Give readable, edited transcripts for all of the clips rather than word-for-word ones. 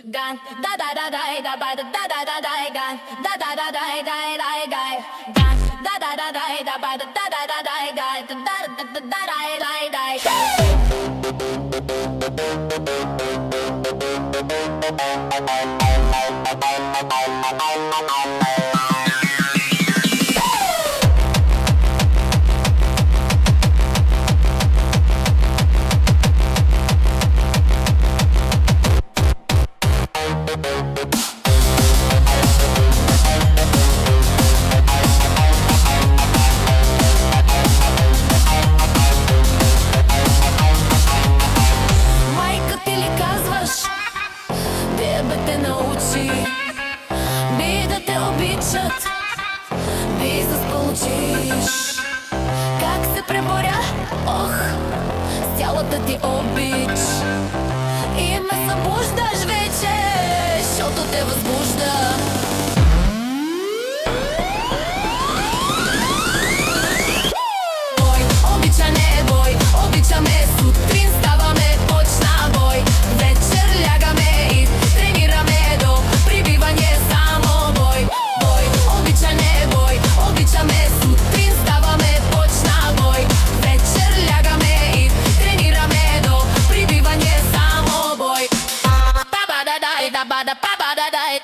Gun da da da da da ba da da da da gun da da da da da gun da da da da da ba da da da da gun da da da Майка ти ли казваш, тебе те научи, би да те обичат, би да сполучиш. Как се преборя, ох, с цялата ти обич. И ме събуждаш вече, защото те възбужда. Бой, обичане, бой, обичаме, сутрин ставаме, почна бой. Вечер лягаме и тренираме до прибиване само бой. Бой, обичане, бой, обичаме, сутрин ставаме, почна бой. Вечер лягаме и тренираме до прибиване само бой. Па-ба-да-дай, да-ба-да, па-ба-да-дай.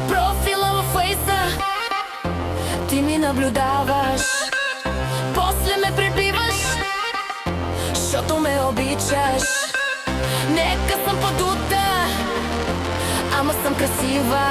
Профила във фейса ти ми наблюдаваш, после ме пребиваш, защото ме обичаш. Нека съм подута, ама съм красива.